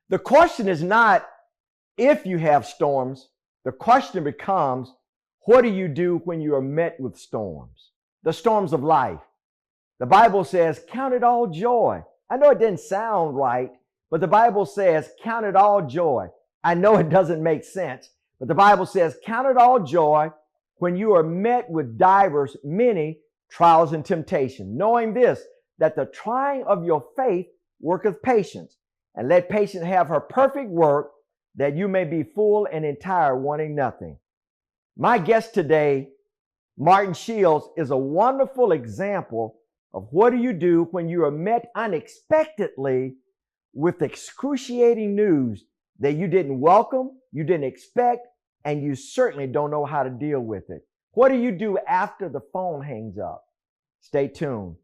The question is not if you have storms. The question becomes, what do you do when you are met with storms? The storms of life. The Bible says, count it all joy. I know it didn't sound right, but the Bible says, count it all joy. I know it doesn't make sense, but the Bible says, count it all joy when you are met with divers many trials and temptation, knowing this, that the trying of your faith worketh patience, and let patience have her perfect work, that you may be full and entire, wanting nothing. My guest today, Martin Shields, is a wonderful example of what do you do when you are met unexpectedly with excruciating news that you didn't welcome, you didn't expect, and you certainly don't know how to deal with it. What do you do after the phone hangs up? Stay tuned.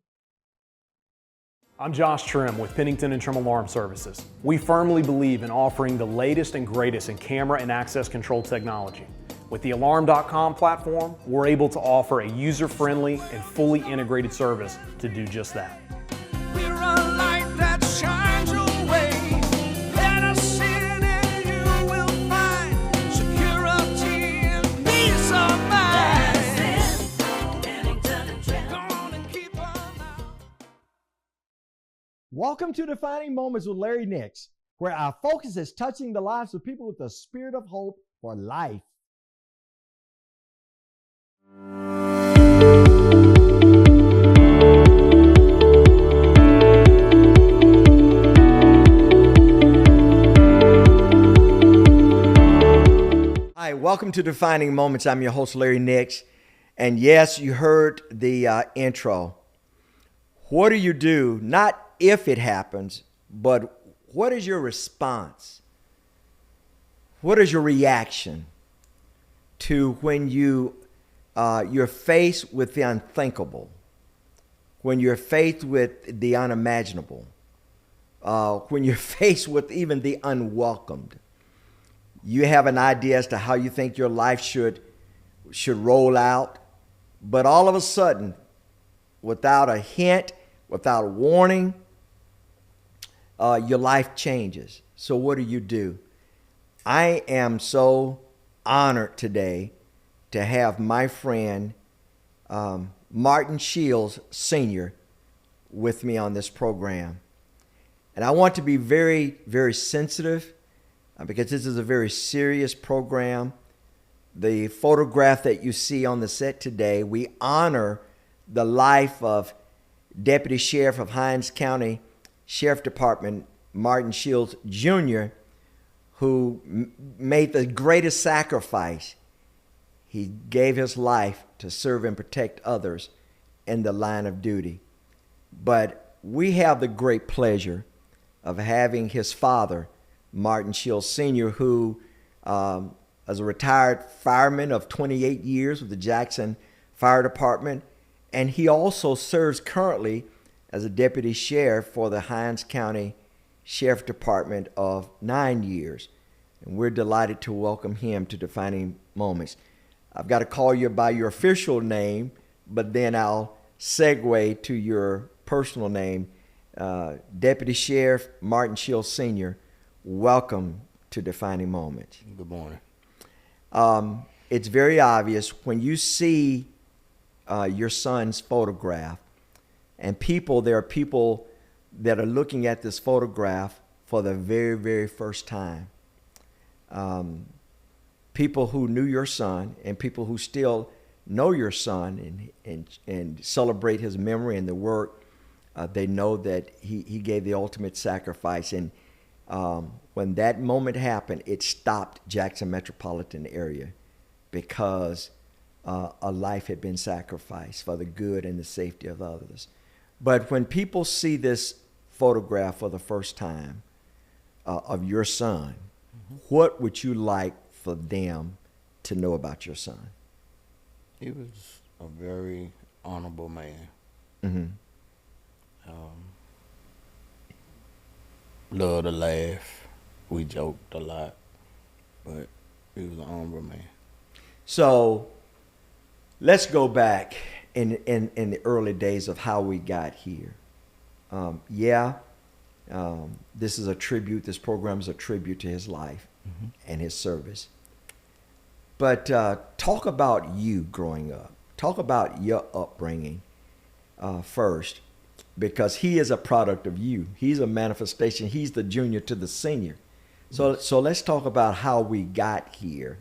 I'm Josh Trim with Pennington and Trim Alarm Services. We firmly believe in offering the latest and greatest in camera and access control technology. With the Alarm.com platform, we're able to offer a user-friendly and fully integrated service to do just that. We're a light that shines your way. Let us in and you will find security and peace of mind. Pennington and Trim. Gonna keep on now. Welcome to Defining Moments with Larry Nix, where our focus is touching the lives of people with the spirit of hope for life. Hi, welcome to Defining Moments. I'm your host, Larry Nix. And yes, you heard the intro. What do you do? Not if it happens, but what is your response? What is your reaction to when you're faced with the unthinkable, when you're faced with the unimaginable, when you're faced with even the unwelcomed? You have an idea as to how you think your life should roll out, but all of a sudden, without a hint, without a warning, your life changes. So what do? I am so honored today to have my friend Martin Shields Sr. with me on this program. And I want to be very, very sensitive because this is a very serious program. The photograph that you see on the set today, we honor the life of Deputy Sheriff of Hinds County Sheriff Department, Martin Shields Jr., who made the greatest sacrifice. He gave his life to serve and protect others in the line of duty. But we have the great pleasure of having his father, Martin Shields Sr., who is a retired fireman of 28 years with the Jackson Fire Department, and he also serves currently as a deputy sheriff for the Hinds County Sheriff Department of 9 years. And we're delighted to welcome him to Defining Moments. I've got to call you by your official name, but then I'll segue to your personal name. Deputy Sheriff Martin Shields Sr., welcome to Defining Moments. Good morning. It's very obvious when you see your son's photograph, and there are people that are looking at this photograph for the very, very first time. People who knew your son and people who still know your son and celebrate his memory and the work, they know that he gave the ultimate sacrifice. And when that moment happened, it stopped Jackson metropolitan area because a life had been sacrificed for the good and the safety of others. But when people see this photograph for the first time of your son, what would you like for them to know about your son? He was a very honorable man. Mm-hmm. Loved to laugh. We joked a lot, but he was an honorable man. So let's go back in the early days of how we got here. This is a tribute. This program is a tribute to his life and his service. But talk about you growing up. Talk about your upbringing first, because he is a product of you. He's a manifestation. He's the junior to the senior. So let's talk about how we got here.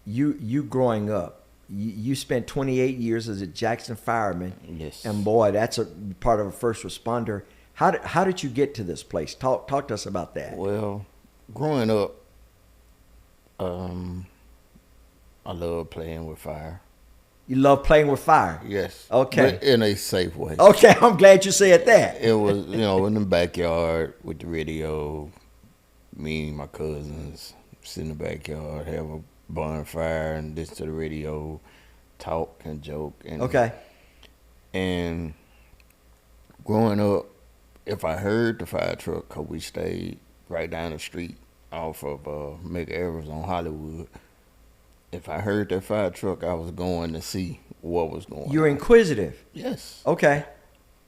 You growing up, you spent 28 years as a Jackson fireman. Yes. And boy, that's a part of a first responder. How did you get to this place? Talk to us about that. Well, growing up, I love playing with fire. You love playing with fire. Yes. Okay. But in a safe way. Okay, I'm glad you said that. It was, in the backyard with the radio, me and my cousins sit in the backyard, have a bonfire and listen to the radio, talk and joke. And, Okay. And growing up, if I heard the fire truck, 'cause we stayed right down the street off of Mega Evers on Hollywood, if I heard that fire truck, I was going to see what was going on. You're inquisitive. Yes. Okay.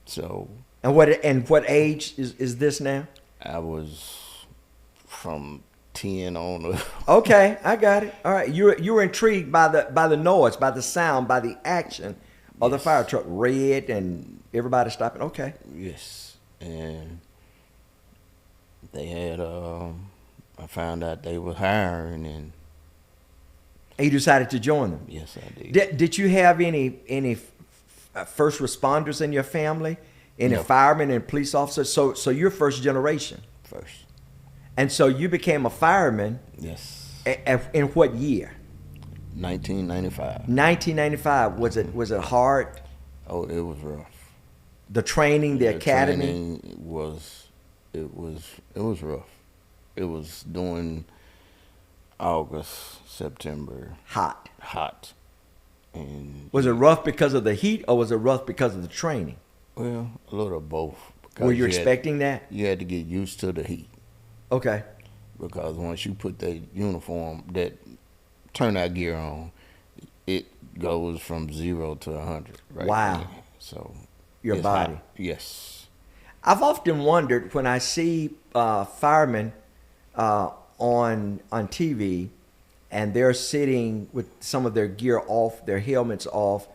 So And what age is this now? I was from 10 on up. Okay, I got it. All right. You were intrigued by the noise, by the sound, by the action of the Yes. fire truck, red and everybody stopping. Okay. Yes. And they had, I found out they were hiring, and And you decided to join them. yes, I did. Did you have any first responders in your family? Any No. firemen and police officers? So you're first generation. First. And so you became a fireman Yes. in what year? 1995. 1995. Was it hard? Oh, it was rough. The training, the academy? Training was rough. It was during August, September, Hot. hot. And Was it rough because of the heat, or was it rough because of the training? well, a little of both. Because Were you had- expecting that? You had to get used to the heat, Okay. because once you put that uniform, that turnout gear on, it goes from 0 to 100. Right Wow. there. So Your it's body. hot. Yes. I've often wondered when I see firemen on TV, and they're sitting with some of their gear off, their helmets off,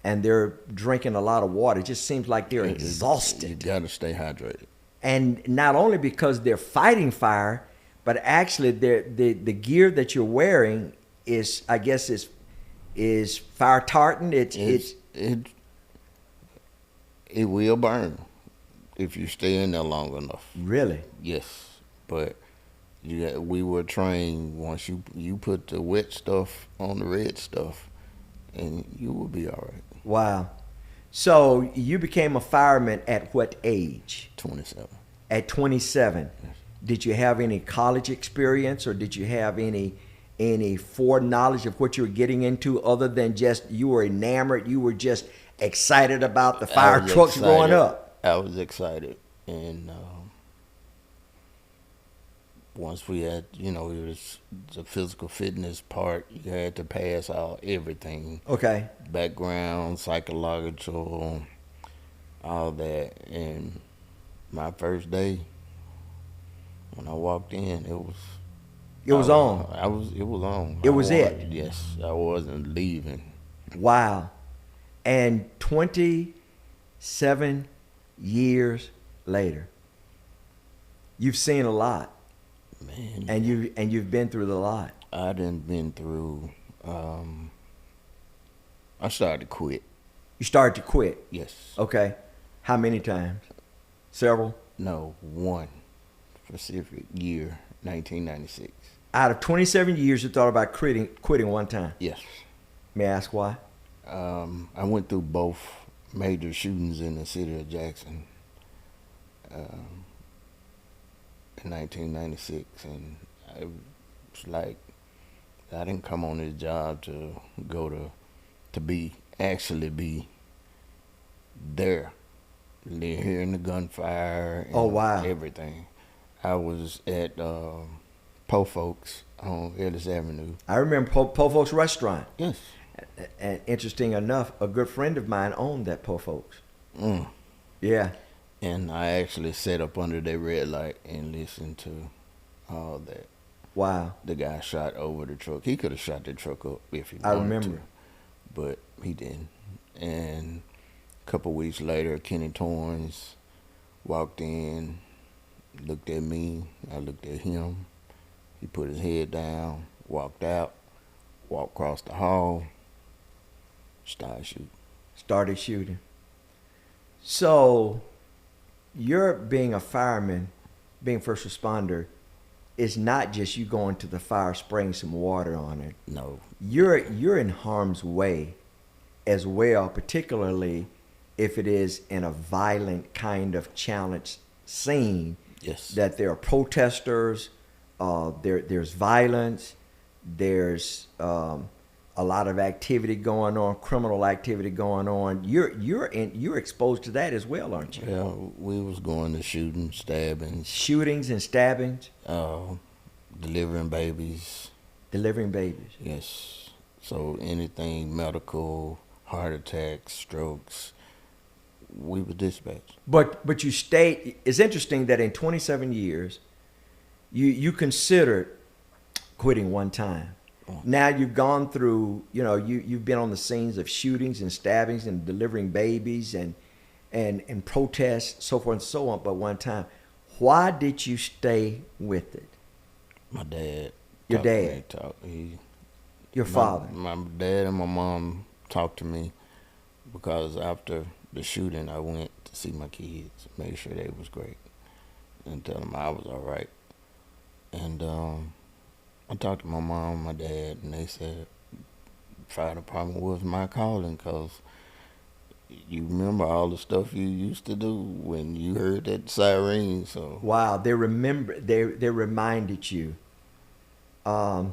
and they're drinking a lot of water. It just seems like they're You exhausted. gotta stay hydrated. And not only because they're fighting fire, but actually the gear that you're wearing is, I guess, is fire tartan. It will burn if you stay in there long enough. Really. Yes, but we were trained, once you put the wet stuff on the red stuff, and you will be all right. Wow. So you became a fireman at what age? 27. At 27. Did you have any college experience, or did you have any foreknowledge of what you were getting into, other than just you were enamored, you were just excited about the fire I was trucks growing excited. up? I was excited, and once we had, it was the physical fitness part. You had to pass out everything. Okay. Background, psychological, all that. And my first day, when I walked in, it was on. It was on. It was it? Yes, I wasn't leaving. Wow. And 27 years later, you've seen a lot. Man, And you've been through a lot. I done been through. I started to quit. You started to quit. Yes. Okay. How many times? Several? No, one specific year, 1996. Out of 27 years, you thought about quitting one time. Yes. May I ask why? I went through both major shootings in the city of Jackson in 1996, and it was like I didn't come on this job to go to be there, hearing the gunfire. And Oh, wow. everything. I was at Po Folks on Ellis Avenue. I remember Po Folks Restaurant. Yes. And interesting enough, a good friend of mine owned that Po Folks. Mm. Yeah. And I actually sat up under that red light and listened to all that. Wow. The guy shot over the truck. He could have shot the truck up if he I wanted remember. to, but he didn't. And a couple weeks later, Kenny Torrance walked in, looked at me. I looked at him. He put his head down, walked out, walked across the hall, started shooting. Started shooting. So, you're being a fireman, being first responder, is not just you going to the fire spraying some water on it. No, You're in harm's way as well, particularly if it is in a violent kind of challenge scene. yes, That there are protesters, there's violence, there's a lot of activity going on, criminal activity going on. You're exposed to that as well, aren't you? yeah, we was going to shooting, stabbings, Shootings and stabbings, delivering babies. delivering babies. Yes. So anything medical, heart attacks, strokes, we were dispatched. But you stayed. It's interesting that in 27 years, you considered quitting one time. Now you've gone through. You've been on the scenes of shootings and stabbings and delivering babies and protests, so forth and so on. But one time, why did you stay with it? My dad. Your talked to dad. me, Your father. My dad and my mom talked to me because after the shooting, I went to see my kids, make sure they was great, and tell them I was all right. And I talked to my mom and my dad, and they said fire department was my calling because you remember all the stuff you used to do when you heard that siren. So Wow, they reminded you. A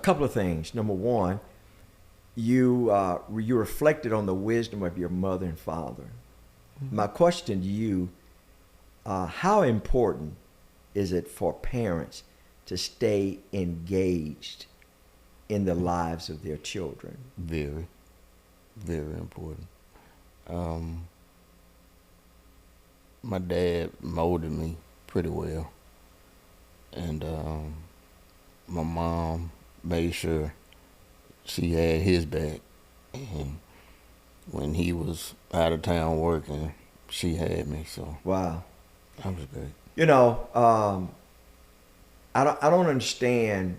couple of things. Number one, you reflected on the wisdom of your mother and father. My question to you: how important is it for parents to stay engaged in the lives of their children? very, very important. My dad molded me pretty well, and my mom made sure she had his back. And when he was out of town working, she had me. So Wow. that was great. I don't understand.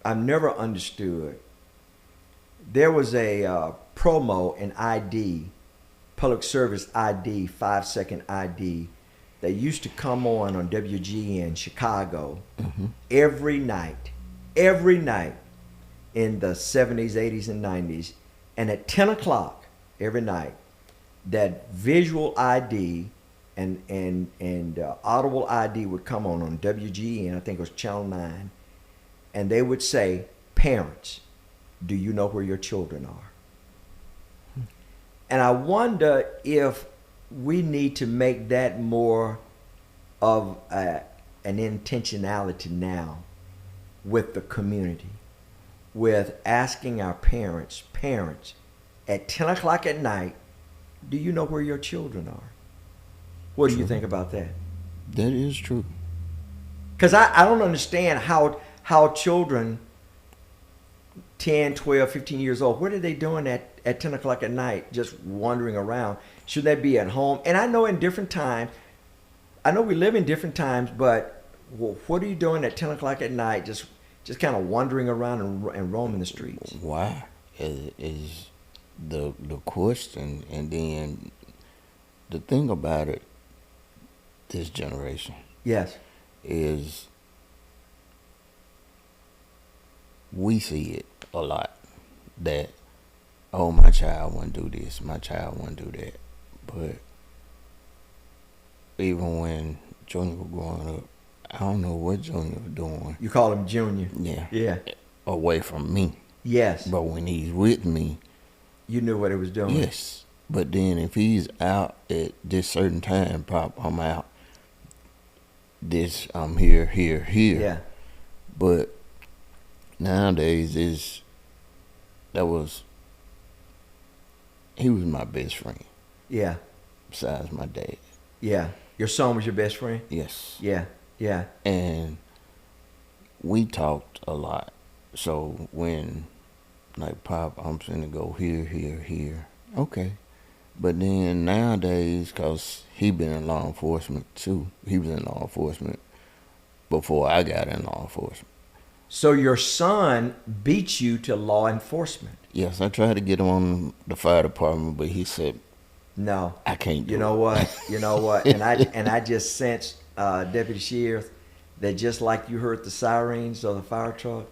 I've never understood. There was a promo in ID, public service ID, 5-second ID, that used to come on WGN Chicago every night in the 70s, 80s, and 90s. And at 10 o'clock every night, that visual ID and audible ID would come on WGN, I think it was Channel 9, and they would say, "Parents, do you know where your children are?" And I wonder if we need to make that more of an intentionality now with the community, with asking our parents, at 10 o'clock at night, do you know where your children are? What do you think about that? That is true. Because I don't understand how children 10, 12, 15 years old, what are they doing at 10 o'clock at night just wandering around? Should they be at home? And I know in different times, I know we live in different times, but what are you doing at 10 o'clock at night just kind of wandering around and roaming the streets? Why is the question. And then the thing about it, this generation, Yes. is we see it a lot that, oh, my child wouldn't do this, my child wouldn't do that. But even when Junior was growing up, I don't know what Junior was doing. You call him Junior. Yeah. Yeah. Away from me. Yes. But when he's with me, You knew what he was doing. yes. But then if he's out at this certain time, Pop, I'm out. This, I'm here. Yeah. But nowadays he was my best friend Yeah. besides my dad. Yeah. Your son was your best friend? Yes. Yeah. Yeah. And we talked a lot. So when, like, Pop, I'm finna go here, here, here. Okay. But then nowadays, because he been in law enforcement too. He was in law enforcement before I got in law enforcement. So your son beat you to law enforcement? Yes, I tried to get him on the fire department, but he said, No. I can't do You know it. what? You know what? And I just sensed, Deputy Sheriff, that just like you heard the sirens of the fire truck,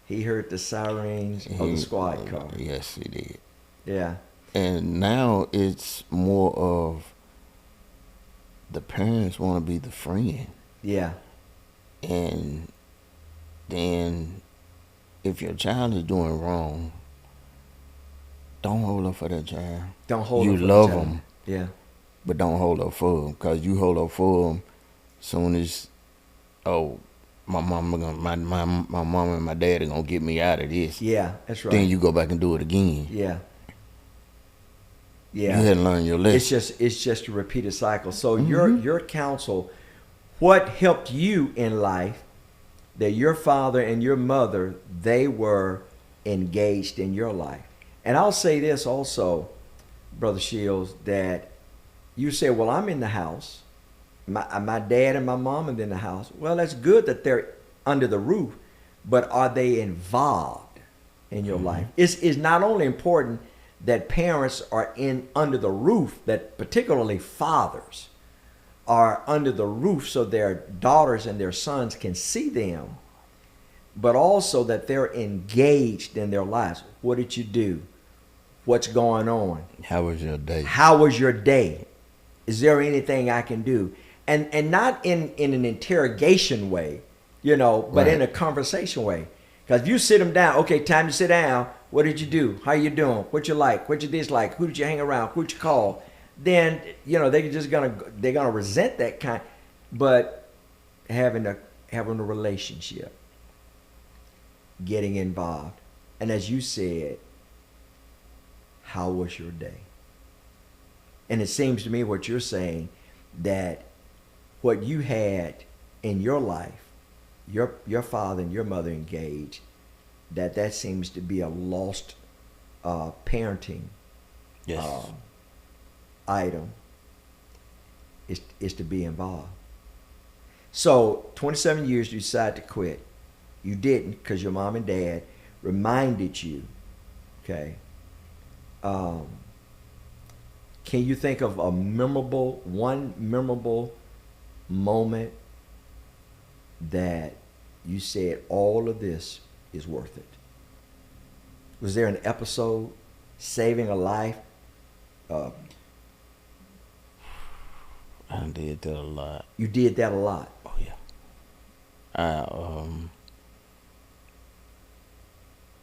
he heard the sirens of the squad car. Yes, he did. Yeah. And now it's more of the parents want to be the friend. Yeah. And then if your child is doing wrong, don't hold up for that child. Don't hold you up for love the child. them, Yeah. but don't hold up for them. Because you hold up for them, soon as, oh, my mom and my dad are going to get me out of this. Yeah, that's right. Then you go back and do it again. Yeah. Yeah. You hadn't learned your lesson. It's just a repeated cycle. So your counsel, what helped you in life that your father and your mother, they were engaged in your life. And I'll say this also, Brother Shields, that you say, well, I'm in the house. My dad and my mom are in the house. Well, that's good that they're under the roof, but are they involved in your life? It's not only important that parents are under the roof, that particularly fathers are under the roof so their daughters and their sons can see them, but also that they're engaged in their lives. What did you do? What's going on? How was your day? How was your day? Is there anything I can do? And not in an interrogation way, but Right. in a conversation way. Because if you sit them down, okay, time to sit down. What did you do? How you doing? What you like? What you dislike? Who did you hang around? Who'd you call? Then they're gonna resent that kind. But having a relationship, getting involved, and as you said, how was your day? And it seems to me what you're saying, that what you had in your life, your father and your mother engaged, that seems to be a lost parenting Yes. item, is to be involved. So 27 years you decided to quit. You didn't because your mom and dad reminded you. Okay. Can you think of one memorable moment that you said all of this is worth it? Was there an episode, saving a life? I did that a lot. You did that a lot. Oh yeah.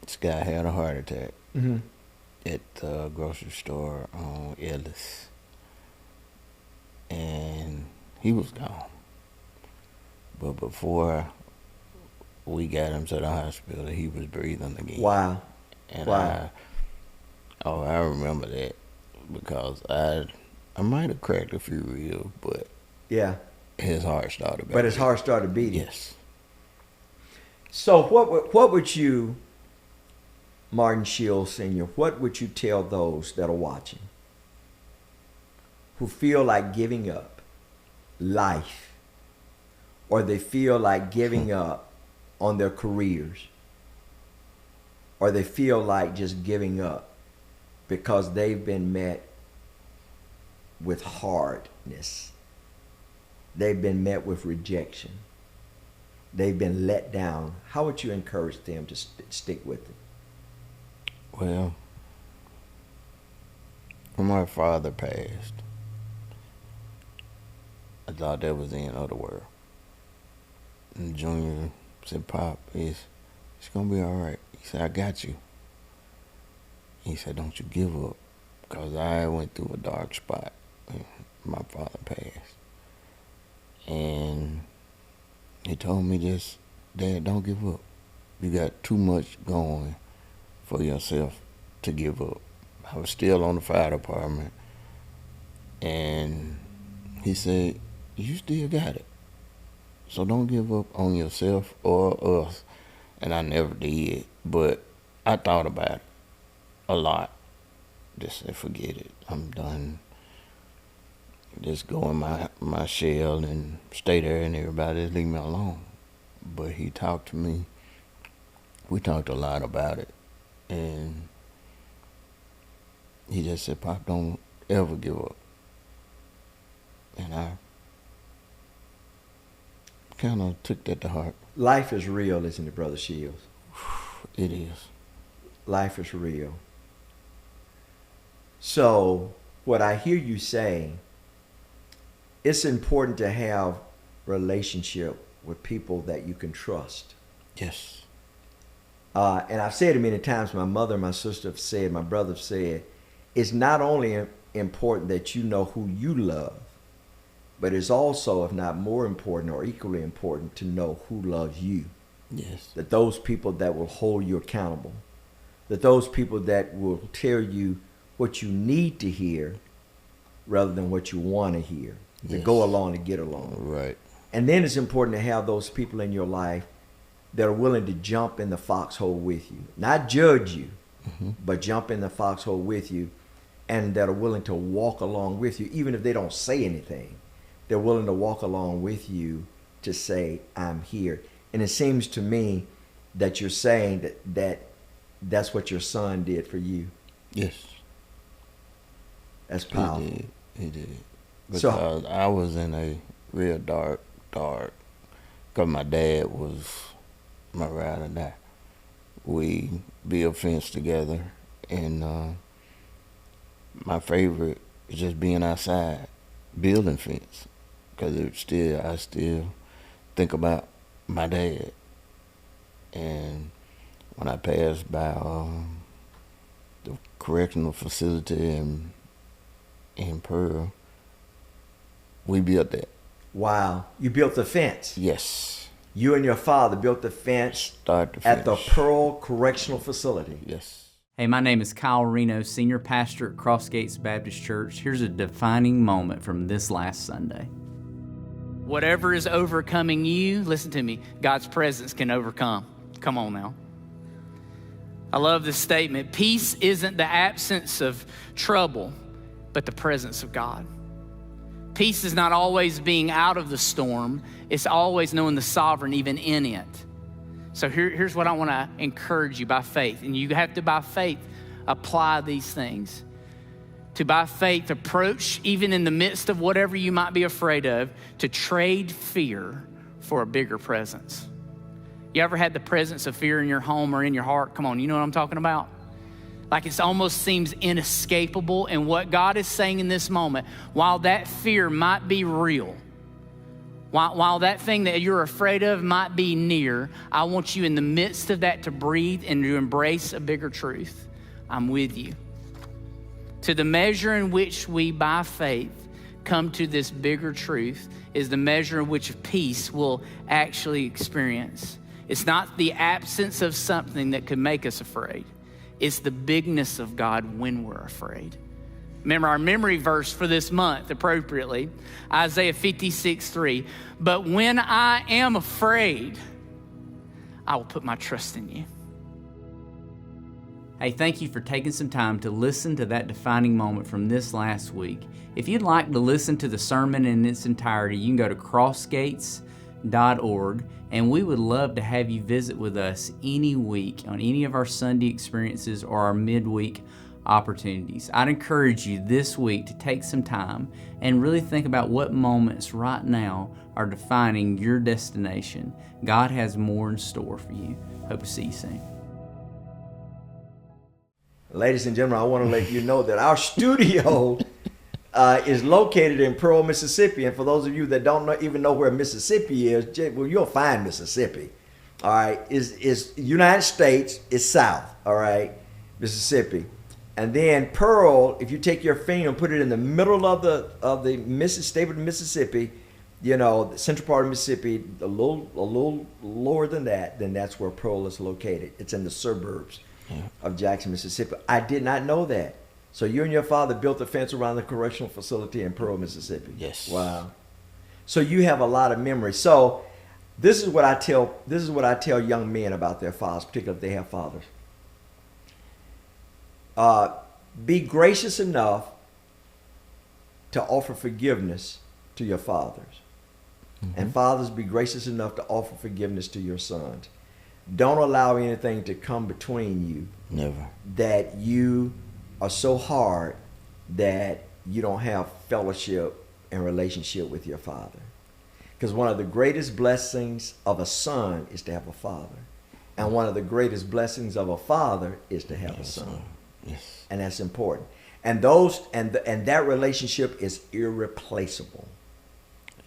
This guy had a heart attack Mm-hmm. at the grocery store on Ellis, and he was gone. But before we got him to the hospital, he was breathing again. Wow. And Wow. I remember that because I might have cracked a few ribs, but Yeah. his heart started. But his heart started beating. Yes. So what would you, Martin Shields Sr., what would you tell those that are watching who feel like giving up life, or they feel like giving up on their careers, or they feel like just giving up because they've been met with hardness, they've been met with rejection, they've been let down? How would you encourage them to stick with it? Well, when my father passed, I thought that was the end of the world. And Junior said, "Pop, it's gonna be all right." He said, "I got you." He said, "Don't you give up," because I went through a dark spot when my father passed. And he told me this, "Dad, don't give up. You got too much going for yourself to give up." I was still on the fire department, and he said, you still got it. So don't give up on yourself or us. And I never did. But I thought about it a lot. Just said, forget it. I'm done. Just go in my shell and stay there, and everybody just leave me alone. But he talked to me. We talked a lot about it. And he just said, Pop, don't ever give up. And I kind of took that to heart. Life is real, isn't it, Brother Shields? It is. Life is real. So what I hear you saying, it's important to have relationship with people that you can trust. Yes. And I've said it many times. My mother, my sister have said, my brother have said, it's not only important that you know who you love, but it's also, if not more important or equally important, to know who loves you. Yes. That those people that will hold you accountable, that those people that will tell you what you need to hear rather than what you want to hear, to go along to get along. Right. And then it's important to have those people in your life that are willing to jump in the foxhole with you. Not judge you, but jump in the foxhole with you, and that are willing to walk along with you, even if they don't say anything. They're willing to walk along with you to say, I'm here. And it seems to me that you're saying that's what your son did for you. Yes. That's powerful. He did. Because So- I was in a real dark, because my dad was my ride or die. We built fence together, and my favorite is just being outside, building fence, because I still think about my dad. And when I passed by the correctional facility in Pearl, we built that. Wow. You built the fence. Yes. You and your father built the fence Start to at the finish. Pearl Correctional Facility. Yes. Hey, my name is Kyle Reno, Senior Pastor at Crossgates Baptist Church. Here's a defining moment from this last Sunday. Whatever is overcoming you, listen to me, God's presence can overcome. Come on now. I love this statement. Peace isn't the absence of trouble, but the presence of God. Peace is not always being out of the storm. It's always knowing the sovereign even in it. So here's what I want to encourage you by faith. And you have to, by faith, apply these things. To, by faith, approach, even in the midst of whatever you might be afraid of, to trade fear for a bigger presence. You ever had the presence of fear in your home or in your heart? Come on, you know what I'm talking about? Like it almost seems inescapable. And what God is saying in this moment, while that fear might be real, while that thing that you're afraid of might be near, I want you in the midst of that to breathe and to embrace a bigger truth. I'm with you. To the measure in which we, by faith, come to this bigger truth is the measure in which peace will actually experience. It's not the absence of something that could make us afraid. It's the bigness of God when we're afraid. Remember our memory verse for this month, appropriately, Isaiah 56:3. But when I am afraid, I will put my trust in you. Hey, thank you for taking some time to listen to that defining moment from this last week. If you'd like to listen to the sermon in its entirety, you can go to crossgates.org, and we would love to have you visit with us any week on any of our Sunday experiences or our midweek opportunities. I'd encourage you this week to take some time and really think about what moments right now are defining your destination. God has more in store for you. Hope to see you soon. Ladies and gentlemen, I want to let you know that our studio is located in Pearl, Mississippi. And for those of you that don't even know where Mississippi is, well, you'll find Mississippi. All right, is United States, is south. All right, Mississippi, and then Pearl. If you take your finger and put it in the middle of the state of Mississippi, you know, the central part of Mississippi, a little lower than that, then that's where Pearl is located. It's in the suburbs of Jackson, Mississippi. I did not know that. So you and your father built a fence around the correctional facility in Pearl, Mississippi. Yes. Wow. So you have a lot of memories. So this is what I tell young men about their fathers, particularly if they have fathers. Be gracious enough to offer forgiveness to your fathers. And fathers, be gracious enough to offer forgiveness to your sons. Don't allow anything to come between you. Never. That you are so hard that you don't have fellowship and relationship with your father. Because one of the greatest blessings of a son is to have a father. And one of the greatest blessings of a father is to have a son. Yes. And that's important. And that relationship is irreplaceable.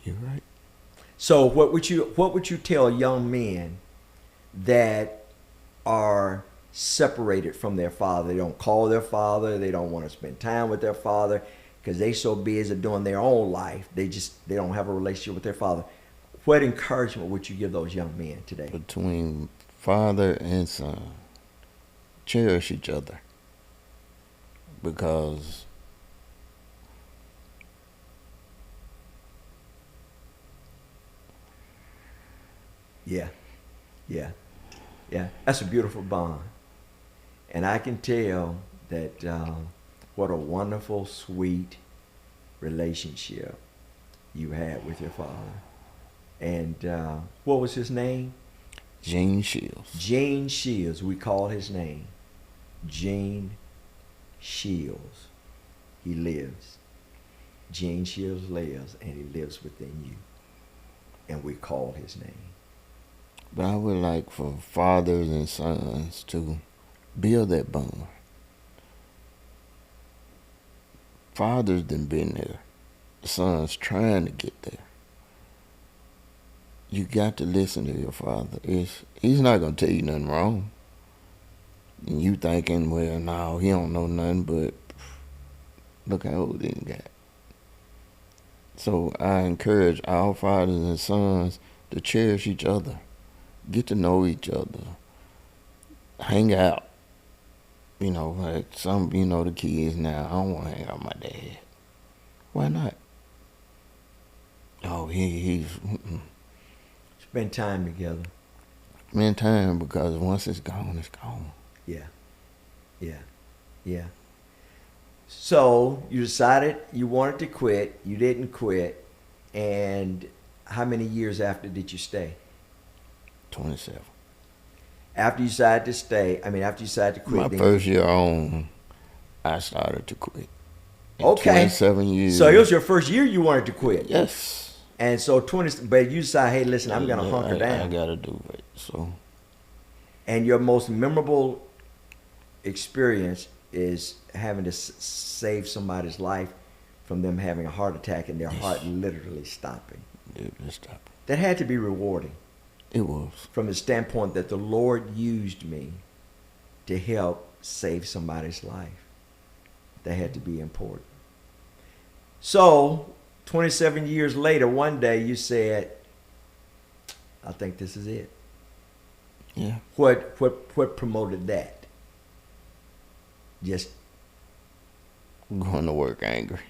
You're right. So what would you tell young men that are separated from their father? They don't call their father. They don't want to spend time with their father because they so busy doing their own life. They don't have a relationship with their father. What encouragement would you give those young men today? Between father and son, cherish each other, because Yeah. That's a beautiful bond. And I can tell that what a wonderful, sweet relationship you had with your father. And what was his name? Gene Shields. Gene Shields. We call his name. Gene Shields. He lives. Gene Shields lives, and he lives within you. And we call his name. But I would like for fathers and sons to build that bond. Fathers done been there. Sons trying to get there. You got to listen to your father. He's not going to tell you nothing wrong. And you thinking, well, no, he don't know nothing, but look how old he got. So I encourage our fathers and sons to cherish each other. Get to know each other. Hang out. You know, like some, the kids now, I don't want to hang out with my dad. Why not? Oh, he's... Spend time together. Spend time, because once it's gone, it's gone. Yeah. So you decided you wanted to quit. You didn't quit. And how many years after did you stay? 27. After you decided to quit. My first year on, I started to quit. In Okay. 27 years. So it was your first year you wanted to quit. Yes. And so but you decided, hey, listen, I'm going to hunker down. I got to do it. So. And your most memorable experience is having to save somebody's life from them having a heart attack and their heart literally stopping. It stopped. That had to be rewarding. It was. From the standpoint that the Lord used me to help save somebody's life. That had to be important. So, 27 years later, one day you said, I think this is it. Yeah. What promoted that? Just Going to work angry.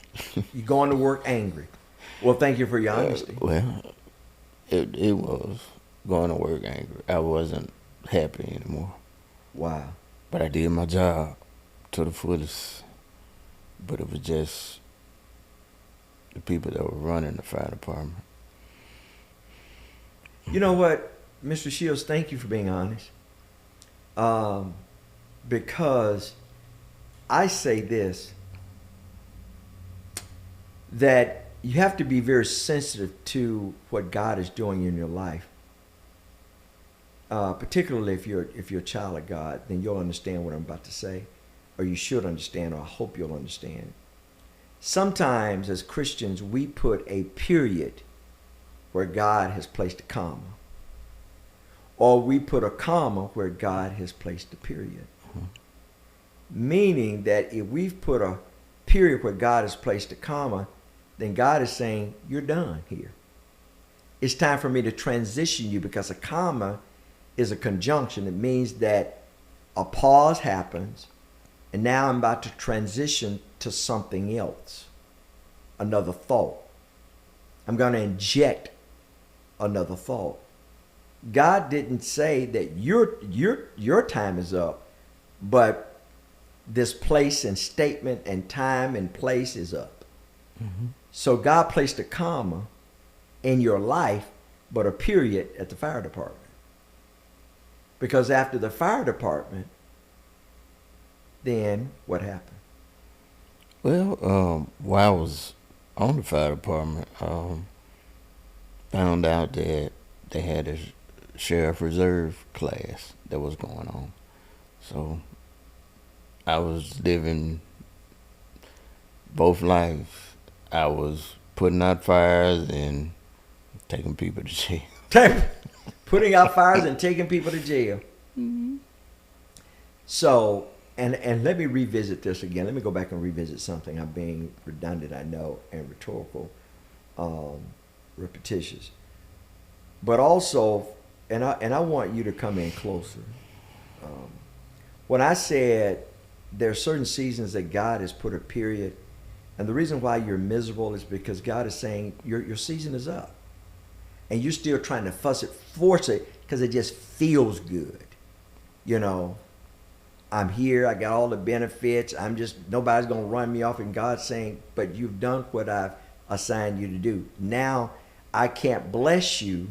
you going to work angry. Well, thank you for your honesty. Well, it was going to work angry. I wasn't happy anymore. Wow. But I did my job to the fullest. But it was just the people that were running the fire department. You know what, Mr. Shields, thank you for being honest. Because I say this, that you have to be very sensitive to what God is doing in your life. Particularly if you're a child of God, then you'll understand what I'm about to say, or you should understand, or I hope you'll understand. Sometimes as Christians, we put a period where God has placed a comma, or we put a comma where God has placed a period. Mm-hmm. Meaning that if we've put a period where God has placed a comma, then God is saying, you're done here. It's time for me to transition you, because a comma is a conjunction. It means that a pause happens And now I'm about to transition to something else, another thought. I'm going to inject another thought. God didn't say that your time is up, but this place and statement and time and place is up. Mm-hmm. So God placed a comma in your life, but a period at the fire department. Because after the fire department, then what happened? Well, while I was on the fire department, found out that they had a sheriff reserve class that was going on. So I was living both lives. I was putting out fires and taking people to jail. Putting out fires and taking people to jail. Mm-hmm. So, and let me revisit this again. Let me go back and revisit something. I'm being redundant, I know, and rhetorical, repetitious. But also, and I want you to come in closer. When I said there are certain seasons that God has put a period, and the reason why you're miserable is because God is saying your season is up. And you're still trying to force it, because it just feels good. You know, I'm here, I got all the benefits, nobody's going to run me off. And God's saying, but you've done what I've assigned you to do. Now, I can't bless you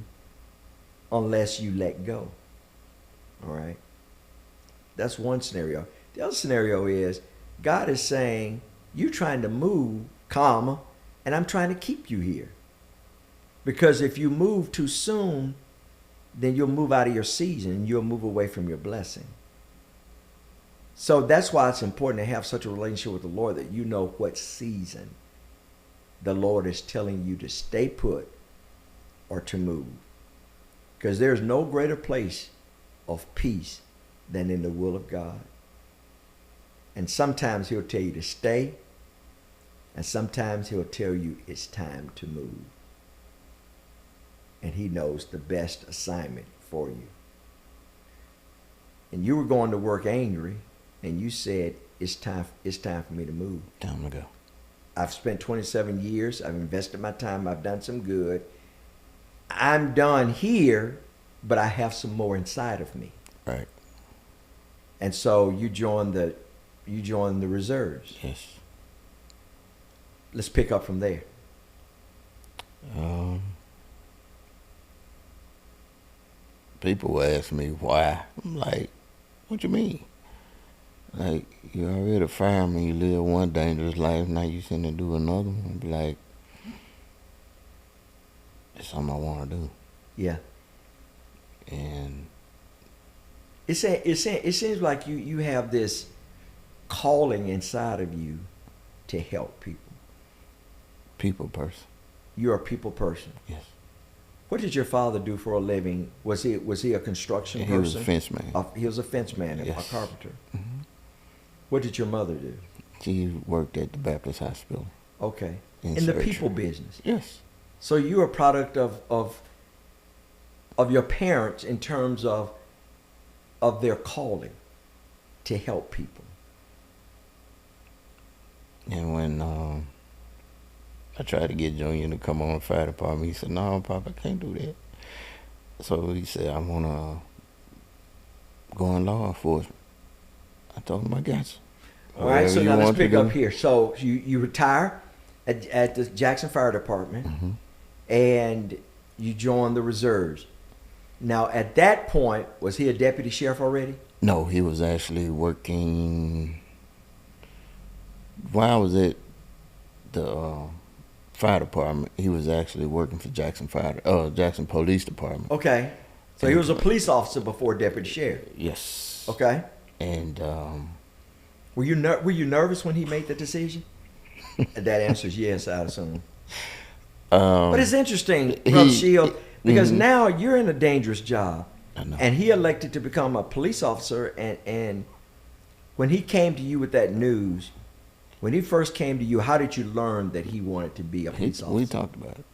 unless you let go. All right? That's one scenario. The other scenario is God is saying, you're trying to move, comma, and I'm trying to keep you here. Because if you move too soon, then you'll move out of your season and you'll move away from your blessing. So that's why it's important to have such a relationship with the Lord that you know what season the Lord is telling you to stay put or to move. Because there's no greater place of peace than in the will of God. And sometimes he'll tell you to stay, and sometimes he'll tell you it's time to move. And he knows the best assignment for you. And you were going to work angry, and you said, it's time for me to move. Time to go. I've spent 27 years. I've invested my time. I've done some good. I'm done here, but I have some more inside of me. Right. And so you joined the reserves. Yes. Let's pick up from there. People ask me why. I'm like, what you mean? Like, you already a fireman, you live one dangerous life, now you sitting to do another one. Be like, it's something I want to do. Yeah. And it seems like you have this calling inside of you to help people. People person. You're a people person. Yes. What did your father do for a living? Was he a construction person? He was a fence man. He was a fence man, Yes. a carpenter. Mm-hmm. What did your mother do? She worked at the Baptist Hospital. Okay. In the surgery. people business. Yes. So you're a product of your parents in terms of their calling to help people. And when I tried to get Junior to come on the fire department, he said, no, Papa, I can't do that. So he said, I want to go in law enforcement. I told him, I got you. All right, so now let's pick up do. here. So you retire at the Jackson Fire Department, Mm-hmm. and you join the reserves. Now, at that point, was he a deputy sheriff already? No, he was actually working. While I was at the fire department, he was actually working for Jackson Police Department. Okay. So he was a police officer before deputy sheriff. Yes. Okay. And Were you nervous when he made the decision? That answer is yes, I assume. But it's interesting, Brother Shield, because now you're in a dangerous job. I know. And he elected to become a police officer. And when he came to you with that news, when he first came to you, how did you learn that he wanted to be a police officer? we talked about it.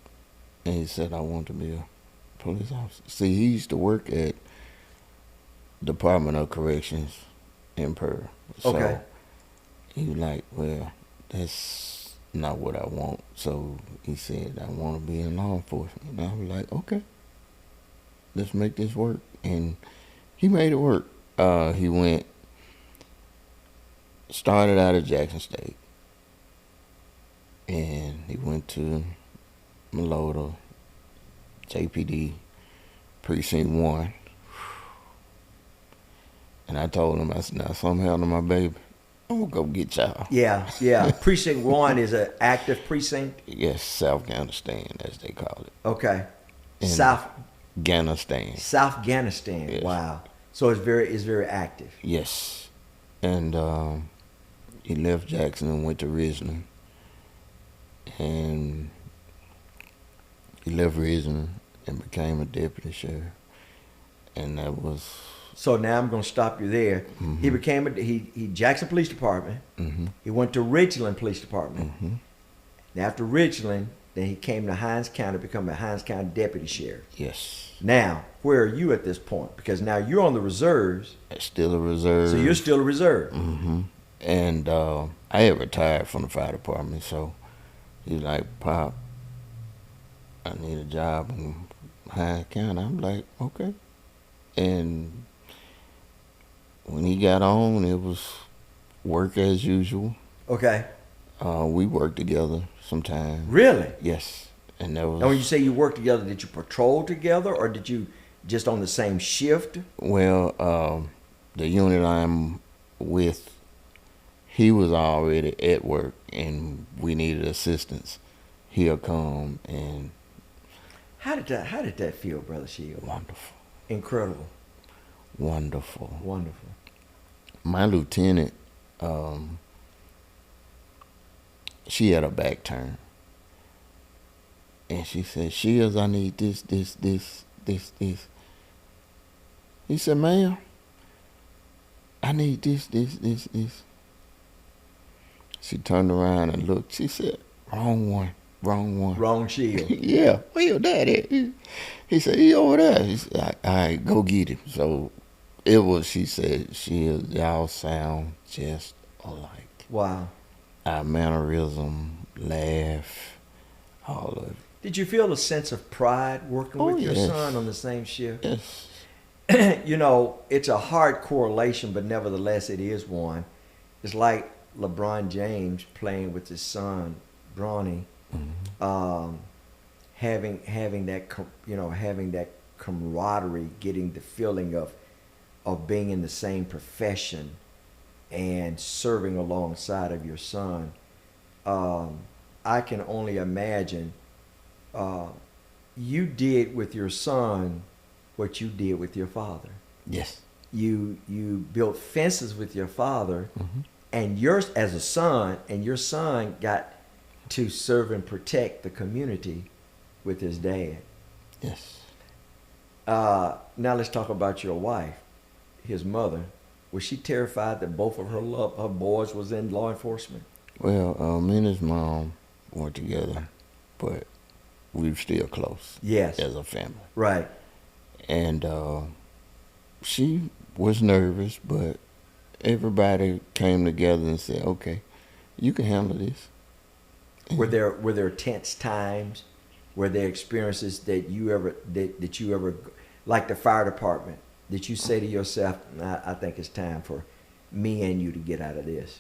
And he said, I want to be a police officer. See, he used to work at Department of Corrections in Pearl. So Okay. He was like, well, that's not what I want. So he said, I want to be in law enforcement. And I was like, okay, let's make this work. And he made it work. He started out at Jackson State. And he went to Melota, JPD, Precinct 1. And I told him, I said, now something happened to my baby, I'm going to go get y'all. Yeah. Precinct 1 is an active precinct? Yes, South Afghanistan, as they call it. Okay. And South Afghanistan. Afghanistan. Yes. Wow. So it's very active. Yes. And he left Jackson and went to Ridgeland. And he left Ridgeland and became a deputy sheriff. And that was... So now I'm going to stop you there. Mm-hmm. He became he Jackson Police Department. Mm-hmm. He went to Ridgeland Police Department. Mm-hmm. And after Ridgeland, then he came to Hinds County, become a Hinds County deputy sheriff. Yes. Now, where are you at this point? Because now you're on the reserves. Still a reserve. So you're still a reserve. Mm-hmm. And I had retired from the fire department, so he was like, Pop, I need a job in Hinds County. I'm like, okay. And when he got on, it was work as usual. Okay. We worked together sometime. Really? Yes. And that was... And when you say you worked together, did you patrol together or did you just on the same shift? Well, the unit I'm with, he was already at work and we needed assistance. He'll come and... How did that feel, Brother Shield? Wonderful. Incredible. Wonderful. Wonderful. My lieutenant, she had a back turn. And she said, Shields, I need this. He said, ma'am, I need this. She turned around and looked. She said, wrong one. Wrong Shield. Yeah, well, Daddy. He said, he over there. He said, all right, go get him. So it was, she said, Shields, y'all sound just alike. Wow. Our mannerism, laugh, all of it. Did you feel a sense of pride working with your yes. son on the same shift? Yes. You know, it's a hard correlation, but nevertheless, it is one. It's like LeBron James playing with his son, Bronny, having that camaraderie, getting the feeling of being in the same profession and serving alongside of your son. I can only imagine you did with your son what you did with your father. Yes. You built fences with your father, and yours as a son, and your son got to serve and protect the community with his dad. Yes. Now let's talk about your wife, his mother. Was she terrified that both of her boys was in law enforcement? Well, me and his mom weren't together, but we were still close. Yes. As a family. Right. And she was nervous, but everybody came together and said, okay, you can handle this. Were there tense times? Were there experiences that you ever like the fire department? Did you say to yourself, I think it's time for me and you to get out of this?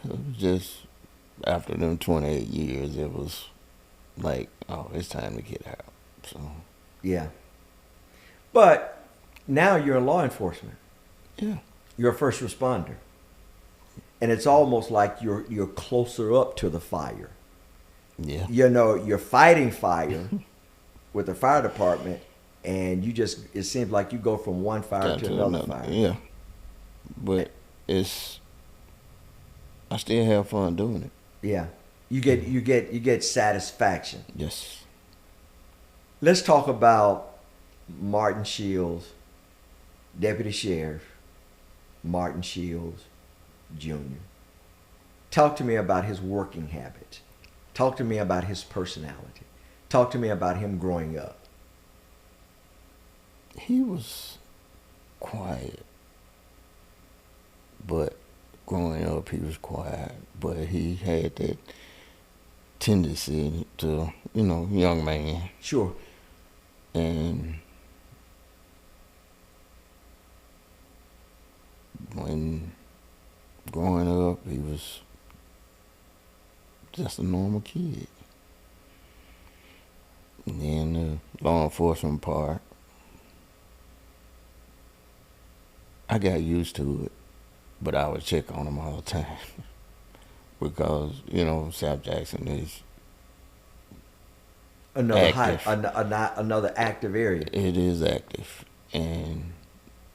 It was just after them 28 years, it was like, oh, it's time to get out. So yeah. But now you're in law enforcement. yeah. You're a first responder. And it's almost like you're closer up to the fire. Yeah. You know, you're fighting fire with the fire department, and it seems like you go from one fire to another fire. Yeah. But I still have fun doing it. Yeah. You get satisfaction. Yes. Let's talk about Martin Shields, Deputy Sheriff Martin Shields Jr. Talk to me about his working habits. Talk to me about his personality. Talk to me about him growing up. He was quiet, but growing up, he was quiet, but he had that tendency to, young man. Sure. And when growing up, he was just a normal kid. And then the law enforcement part, I got used to it, but I would check on him all the time because, South Jackson is another active area. It is active. And,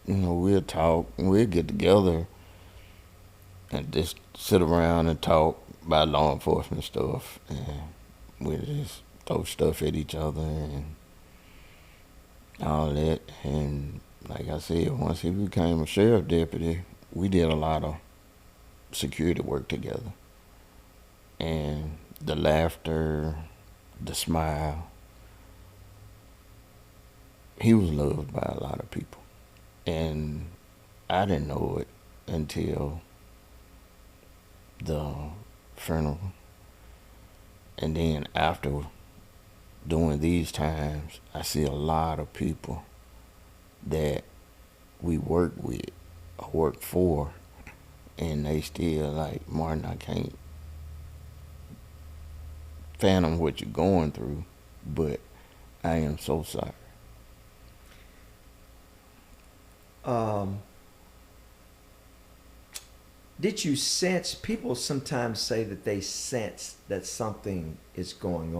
we'll talk, and we'll get together and just sit around and talk about law enforcement stuff. And we'll just throw stuff at each other and all that. And like I said, once he became a sheriff deputy, we did a lot of security work together. And the laughter, the smile, he was loved by a lot of people. And I didn't know it until the funeral. And then after, during these times, I see a lot of people that we work with or work for, and they still like, Martin, I can't fathom what you're going through, but I am so sorry. Did you sense, people sometimes say that they sense that something is going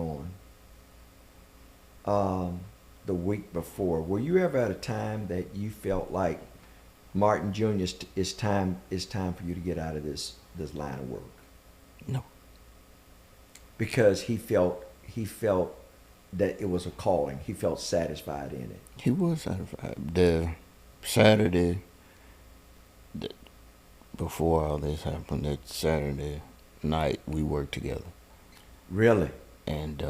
on the week before. Were you ever at a time that you felt like, Martin Jr., it's time for you to get out of this line of work? No. Because he felt that it was a calling. He felt satisfied in it. He was satisfied. The Saturday, before all this happened, that Saturday night, we worked together. Really? And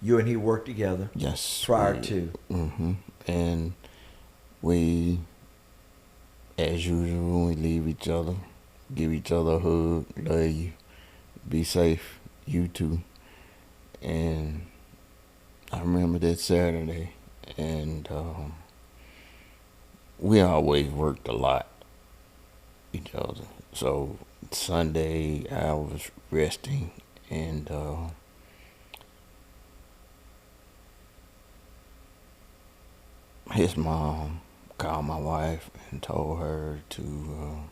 you and he worked together? Yes. Prior to? Mm-hmm. And we, as usual, we leave each other, give each other a hug, love you, be safe, you too. And I remember that Saturday, and we always worked a lot, each other. So Sunday, I was resting, and his mom called my wife and told her to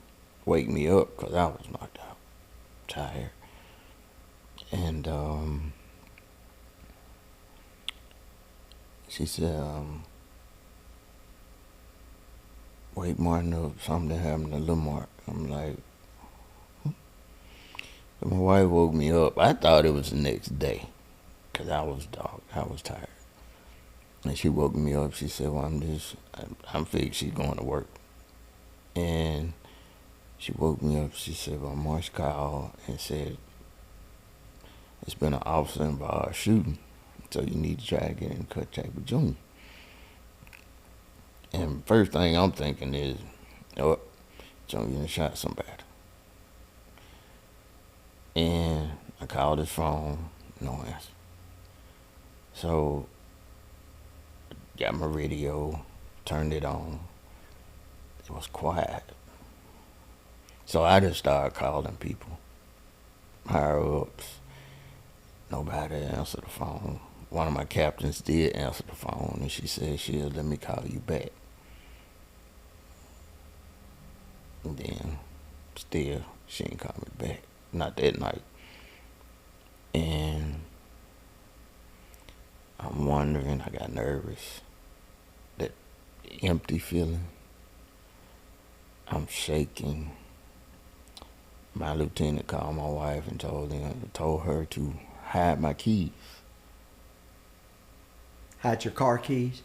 wake me up because I was knocked out, tired. And she said, wake Martin up, something happened to Lil Mark. I'm like, So my wife woke me up. I thought it was the next day because I was tired. And she woke me up. She said, well, I'm figured she's going to work. And she woke me up. She said, well, Marsh called and said, it's been an officer involved shooting, so you need to try to get in contact with Junior. And first thing I'm thinking is, oh, Junior shot somebody. And I called his phone, no answer. So, got my radio, turned it on. It was quiet. So I just started calling people, higher ups. Nobody answered the phone. One of my captains did answer the phone, and she said she'll let me call you back. And then, still, she didn't call me back. Not that night. And I'm wondering, I got nervous. That empty feeling. I'm shaking. My lieutenant called my wife and told her to hide my keys. Hide your car keys?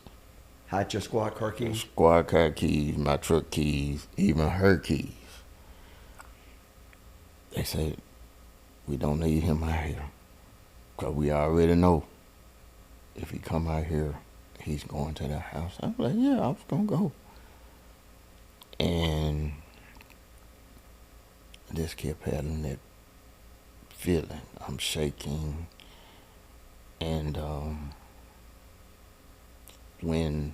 Hide your squad car keys? Squad car keys, my truck keys, even her keys. They said, we don't need him out here. Because we already know if he come out here, he's going to the house. I was like, yeah, I was going to go. And just kept having that feeling. I'm shaking. And when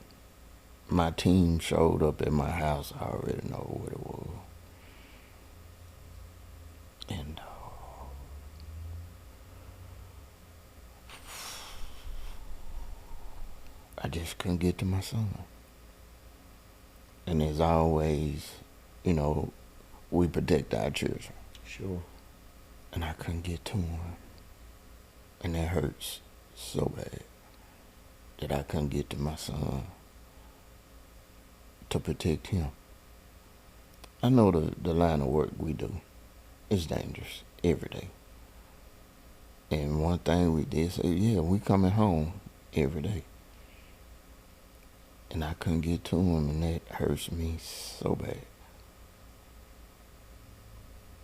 my team showed up at my house, I already know what it was. And I just couldn't get to my son. And as always, you know, we protect our children. Sure. And I couldn't get to him. And that hurts so bad that I couldn't get to my son to protect him. I know the line of work we do is dangerous every day. And one thing we did say, yeah, we coming home every day. And I couldn't get to him, and that hurts me so bad.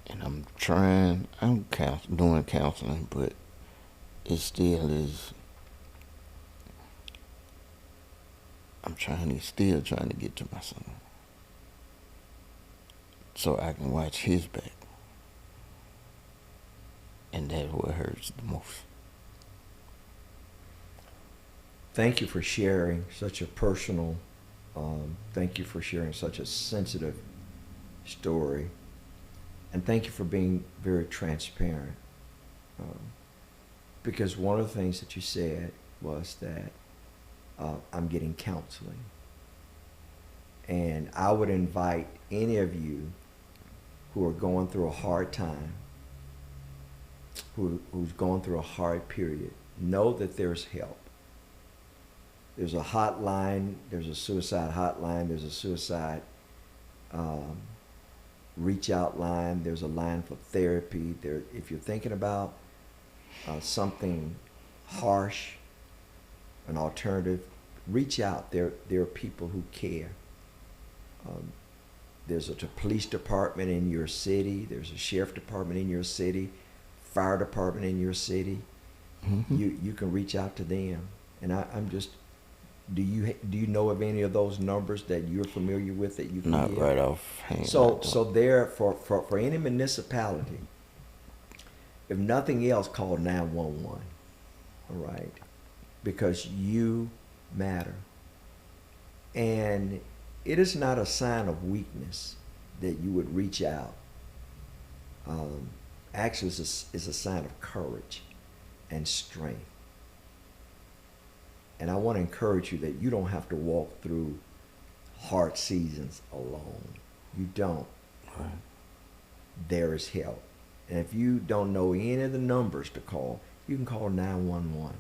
And I'm doing counseling, but it still is, still trying to get to my son so I can watch his back. And that's what hurts the most. Thank you for sharing such a personal, thank you for sharing such a sensitive story. And thank you for being very transparent. Because one of the things that you said was that I'm getting counseling. And I would invite any of you who are going through a hard time, who's going through a hard period, know that there's help. There's a hotline, there's a suicide hotline, there's a suicide reach out line, there's a line for therapy. If you're thinking about something harsh, an alternative, reach out. There are people who care. There's a police department in your city, there's a sheriff department in your city, fire department in your city. Mm-hmm. You can reach out to them. And I'm just, do you know of any of those numbers that you're familiar with that you can Not give? right offhand. So there, for any municipality, if nothing else, call 911. All right, because you matter, and it is not a sign of weakness that you would reach out. Actually, it's a sign of courage and strength. And I want to encourage you that you don't have to walk through hard seasons alone. You don't. Right. There is help. And if you don't know any of the numbers to call, you can call 911.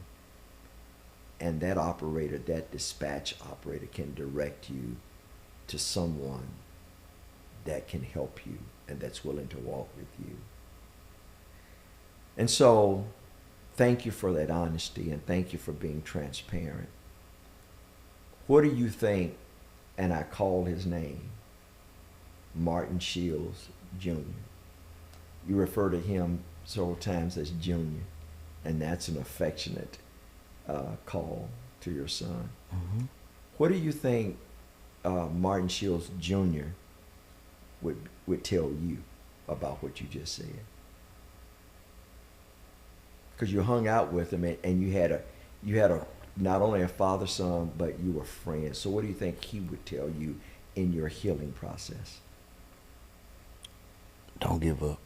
And that operator, that dispatch operator, can direct you to someone that can help you and that's willing to walk with you. And so, thank you for that honesty, and thank you for being transparent. What do you think, and I call his name, Martin Shields Jr. You refer to him several times as Junior, and that's an affectionate call to your son. Mm-hmm. What do you think Martin Shields Jr. would tell you about what you just said? Because you hung out with him, and you had a not only a father-son, but you were friends. So what do you think he would tell you in your healing process? Don't give up.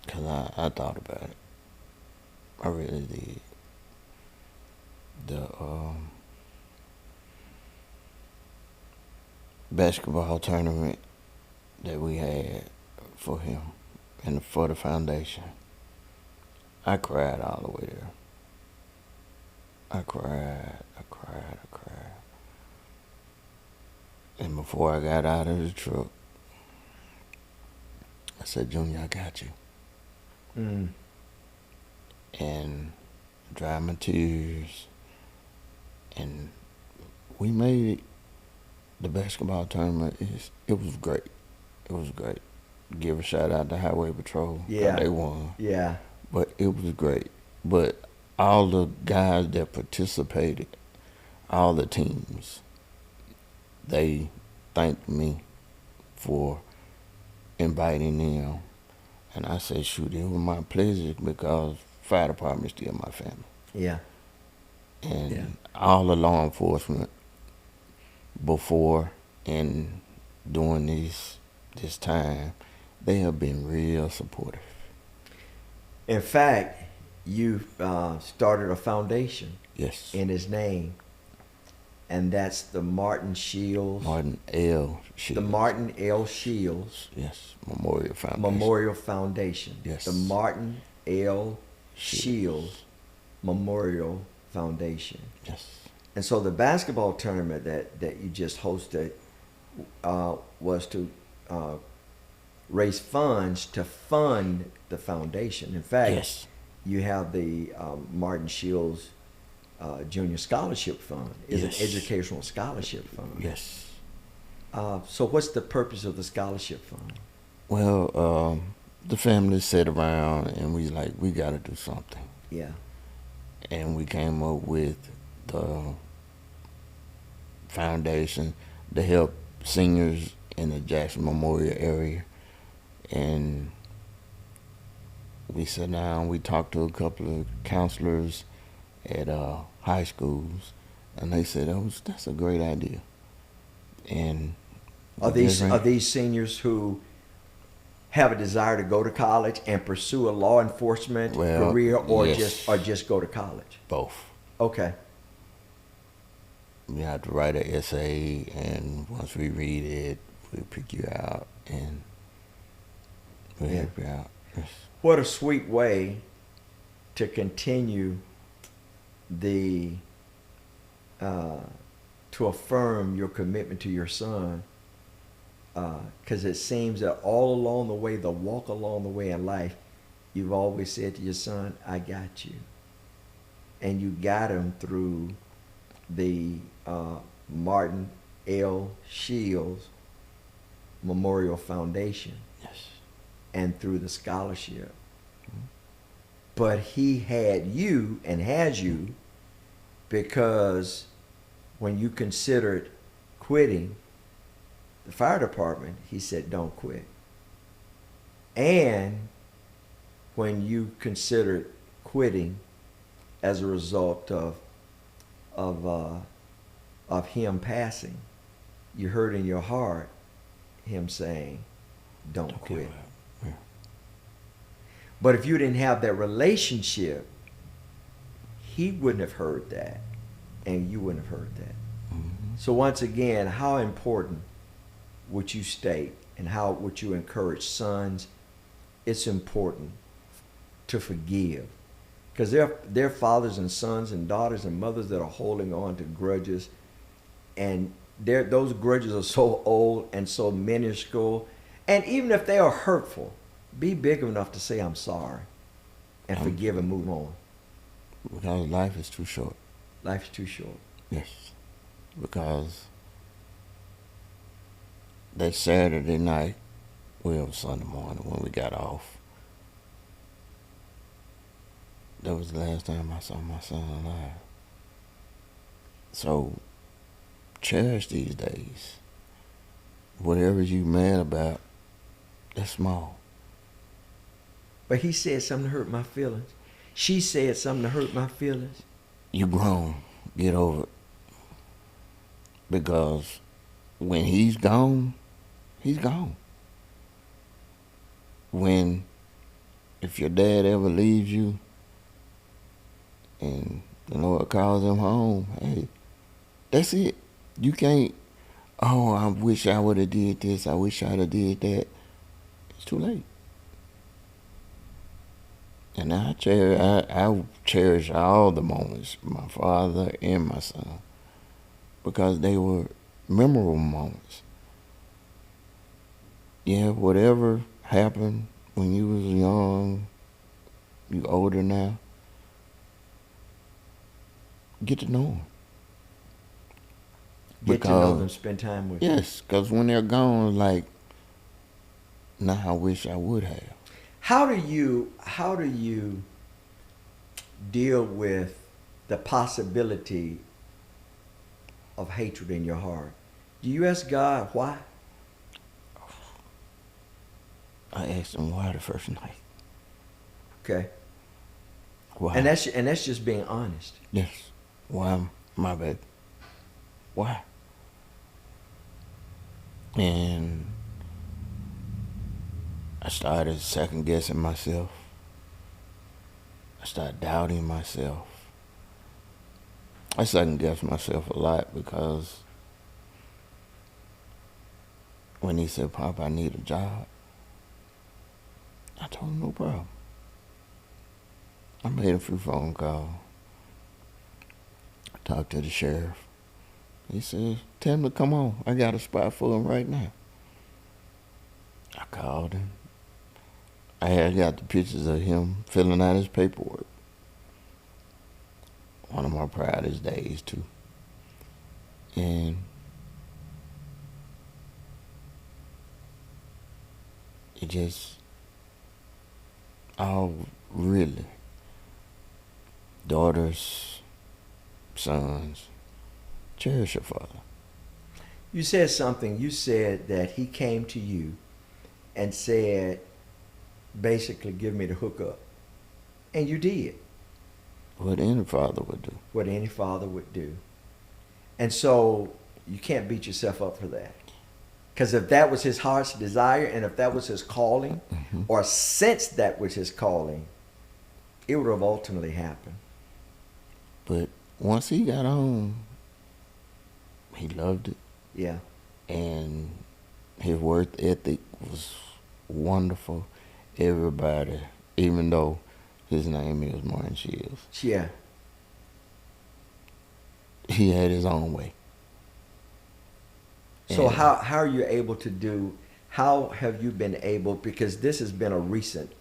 Because I thought about it. I really did. The basketball tournament that we had for him and for the foundation, I cried all the way there. I cried. And before I got out of the truck, I said, Junior, I got you. Mm. And dried my tears. And we made the basketball tournament. It was great. It was great. Give a shout out to Highway Patrol. Yeah. They won. Yeah. But it was great. But all the guys that participated, all the teams, they thanked me for inviting them. And I said, shoot, it was my pleasure because fire department is still my family. Yeah. And Yeah. all the law enforcement before and during this time, they have been real supportive. In fact, you started a foundation Yes. in his name, and that's the Martin Shields. Martin L. Shields. The Martin L. Shields Yes. Memorial Foundation. Memorial Foundation. Yes. The Martin L. Shields Memorial Foundation. Yes. And so the basketball tournament that you just hosted was to raise funds to fund the foundation. In fact, Yes. you have the Martin Shields Junior Scholarship Fund. It's Yes. an educational scholarship fund. Yes. So what's the purpose of the scholarship fund? Well, the family sat around and we got to do something. Yeah. And we came up with the foundation to help seniors in the Jackson Memorial area. And we sat down, we talked to a couple of counselors at high schools, and they said, "Oh, that's a great idea." And Are these seniors who have a desire to go to college and pursue a law enforcement Well, career, or yes. just go to college? both. Okay. You have to write an essay, and once we read it, we pick you out and we Yeah. help you out. Yes. What a sweet way to continue the to affirm your commitment to your son, because it seems that all along the way, the walk along the way in life, you've always said to your son, "I got you," and you got him through the Martin L. Shields Memorial Foundation Yes. and through the scholarship. But he had you and has you because when you considered quitting the fire department, he said, "Don't quit." And when you considered quitting as a result of him passing, you heard in your heart him saying, "Don't quit." give up. Yeah. But if you didn't have that relationship, he wouldn't have heard that, and you wouldn't have heard that. So once again, how important would you state, and how would you encourage sons? It's important to forgive, because there are fathers and sons and daughters and mothers that are holding on to grudges, and those grudges are so old and so minuscule. And even if they are hurtful, be big enough to say, "I'm sorry," and forgive and move on. Because life is too short. Life's too short. Yes. Because that Saturday night, well, Sunday morning when we got off, that was the last time I saw my son alive. So, cherish these days. Whatever you mad about, that's small. But he said something to hurt my feelings. She said something to hurt my feelings. You grown. Get over it. Because when he's gone, he's gone. If your dad ever leaves you and the Lord calls him home, hey, that's it. You can't, "Oh, I wish I would have did this. I wish I'd have did that." It's too late. And I cherish all the moments, my father and my son, because they were memorable moments. Yeah, whatever happened when you was young, you older now, get to know them. Get to know them, spend time with them. Yes, because when they're gone, like, now I wish I would have. How do you deal with the possibility of hatred in your heart? Do you ask God why? I asked him why the first night. Okay. Why? And that's just being honest. Yes. Why, my baby? Why? And I started second guessing myself. I started doubting myself. I second guessed myself a lot because when he said, Pop, I need a job, I told him no problem. I made a few phone calls. I talked to the sheriff. He said, tell him to come on. I got a spot for him right now. I called him. I had got the pictures of him filling out his paperwork. One of my proudest days, too. And it just, all really, daughters, sons, cherish your father. You said something. You said that he came to you and said, basically, give me the hookup. And you did. What any father would do. What any father would do. And so you can't beat yourself up for that. Because if that was his heart's desire and if that was his calling, or since that was his calling, it would have ultimately happened. But once he got home, he loved it. Yeah. And his work ethic was wonderful. Everybody, even though his name is Martin Shields, Yeah. he had his own way. So And how are you able to do, how have you been able, because this has been a recent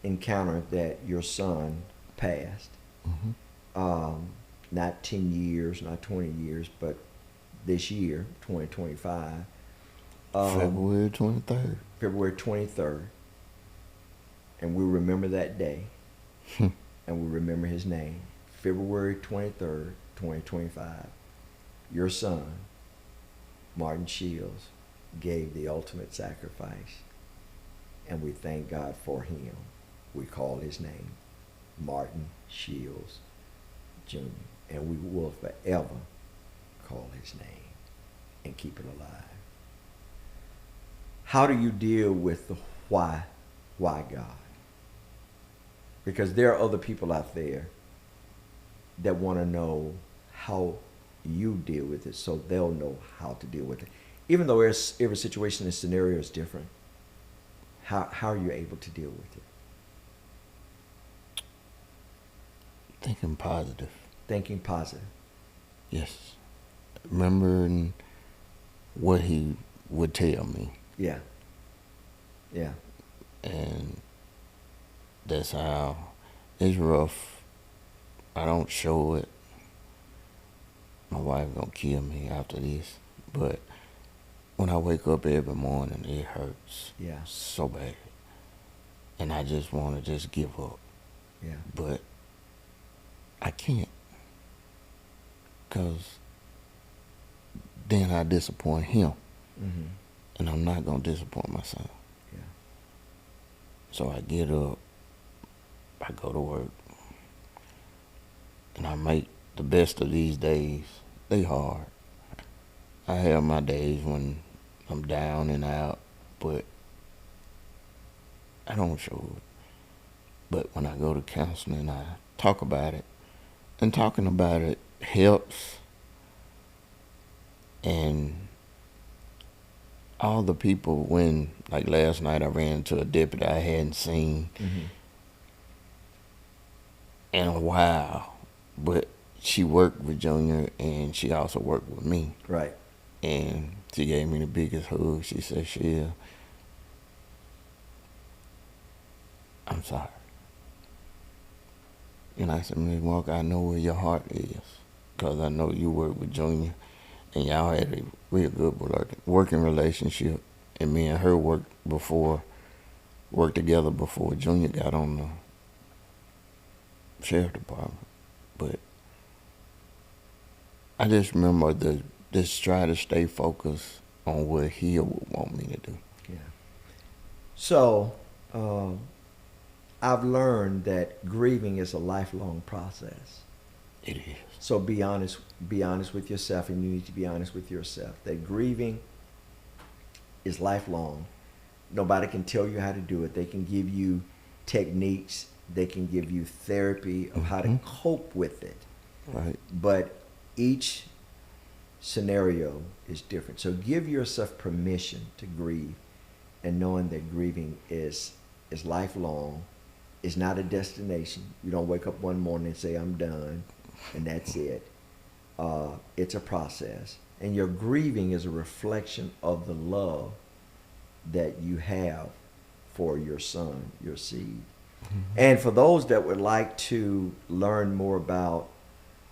encounter that your son passed. Not 10 years, not 20 years, but this year, 2025. February 23rd. February 23rd. And we remember that day. And we remember his name. February 23rd, 2025. Your son, Martin Shields, gave the ultimate sacrifice. And we thank God for him. We call his name Martin Shields Jr. And we will forever call his name and keep it alive. How do you deal with the why God? Because there are other people out there that want to know how you deal with it so they'll know how to deal with it. Even though every situation and scenario is different, how are you able to deal with it? Thinking positive. Thinking positive. Yes. Remembering what he would tell me. Yeah. Yeah. And that's how it's rough. I don't show it. My wife gonna kill me after this. But when I wake up every morning, it hurts. Yeah. So bad. And I just want to just give up. Yeah. But I can't. Because then I disappoint him. Mm-hmm. And I'm not going to disappoint my son. Yeah. So I get up, I go to work, and I make the best of these days. They hard. I have my days when I'm down and out, but I don't show it. But when I go to counseling, I talk about it. And talking about it helps. And all the people, when, like last night, I ran into a deputy I hadn't seen in a while, but she worked with Junior and she also worked with me. Right. And she gave me the biggest hug. She said, Sheila, I'm sorry. And I said, Ms. Walker, I know where your heart is, because I know you work with Junior, and y'all had a real good working relationship. And me and her worked together before Junior got on the Sheriff Department. But I just remember just try to stay focused on what he would want me to do. Yeah. So, I've learned that grieving is a lifelong process. It is. So be honest with yourself, and you need to be honest with yourself that grieving is lifelong. Nobody can tell you how to do it. They can give you techniques, they can give you therapy of how to cope with it. Right. But each scenario is different. So give yourself permission to grieve, and knowing that grieving is lifelong. It's not a destination. You don't wake up one morning and say, I'm done, and that's it. It's a process. And your grieving is a reflection of the love that you have for your son, your seed. And for those that would like to learn more about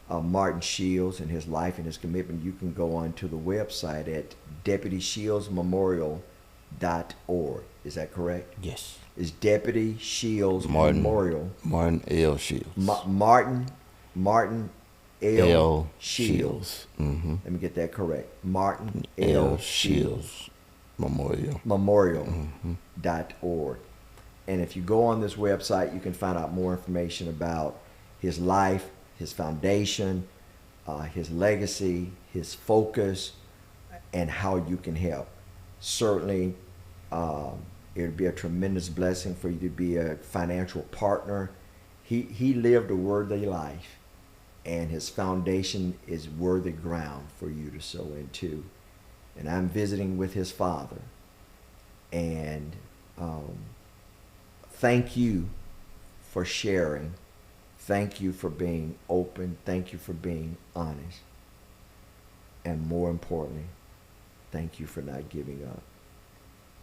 Martin Shields and his life and his commitment, you can go on to the website at DeputyShieldsMemorial.org. Is that correct? Yes. Is Deputy Shields Martin Memorial. Martin L. Shields. Martin L. Shields. Mm-hmm. Let me get that correct. Martin L. L. Shields Memorial. Memorial.org. And if you go on this website, you can find out more information about his life, his foundation, his legacy, his focus, and how you can help. Certainly, it would be a tremendous blessing for you to be a financial partner. He lived a worthy life, and his foundation is worthy ground for you to sow into. And I'm visiting with his father. And thank you for sharing. Thank you for being open. Thank you for being honest. And more importantly, thank you for not giving up.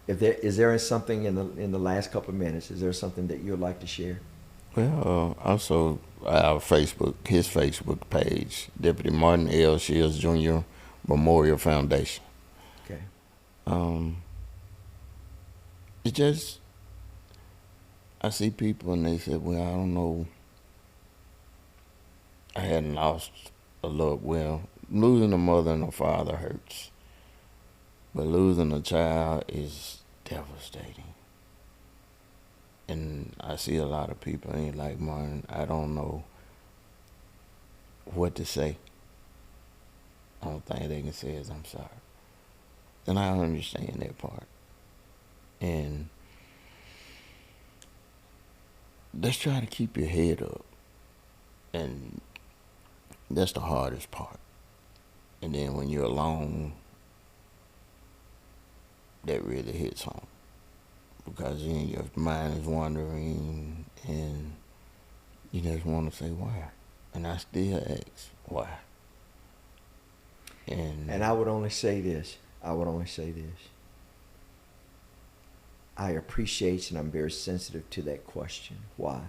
Is there something in the last couple of minutes, is there something that you would like to share? Well, also our his Facebook page, Deputy Martin L. Shields Jr. Memorial Foundation. Okay. It just, I see people and they say, well, I don't know, I hadn't lost a loved, well, losing a mother and a father hurts, but losing a child is devastating. And I see a lot of people ain't like, Martin, I don't know what to say. Only thing they can say is I'm sorry. And I understand that part. And let's try to keep your head up. And that's the hardest part. And then when you're alone, that really hits home. Because then your mind is wandering and you just want to say, why? And I still ask, why? And I would only say this. I appreciate and I'm very sensitive to that question. Why?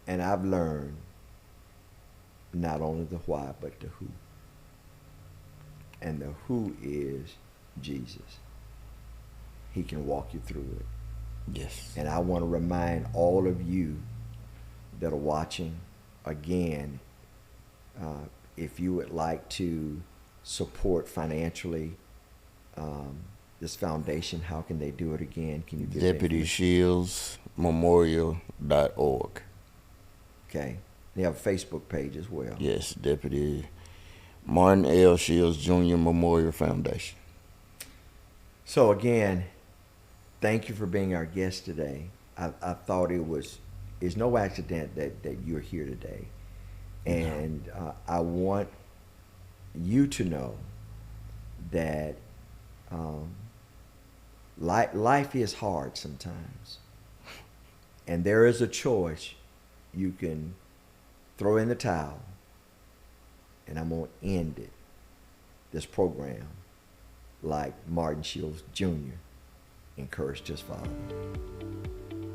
And I've learned not only the why, but the who. And the who is Jesus. He can walk you through it. yes. And I want to remind all of you that are watching, again, if you would like to support financially this foundation, how can they do it again? Can you give Deputy Shields Memorial.org. Okay. They have a Facebook page as well. Yes, Deputy Martin L. Shields Jr. Memorial Foundation. So again, thank you for being our guest today. I thought it's no accident that you're here today. And I want you to know that life is hard sometimes. And there is a choice. You can throw in the towel, and I'm going to end it, this program, like Martin Shields Jr. encouraged his father.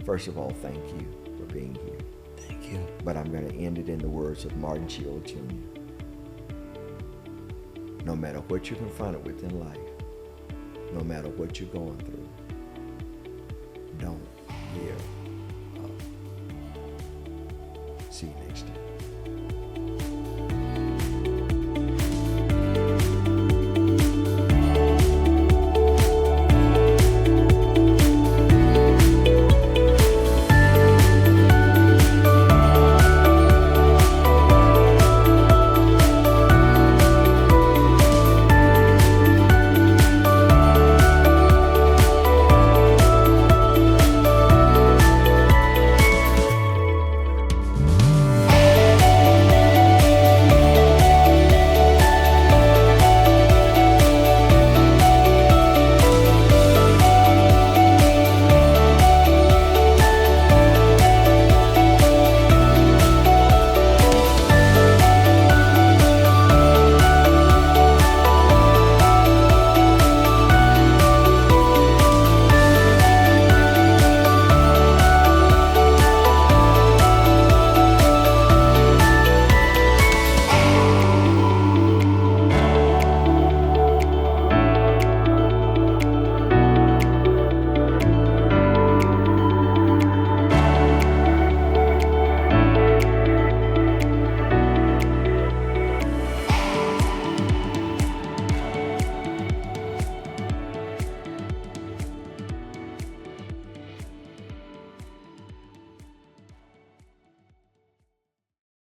First of all, thank you for being here. Thank you. But I'm going to end it in the words of Martin Shields Jr. No matter what you're confronted with in life, no matter what you're going through, don't give up. See you next time.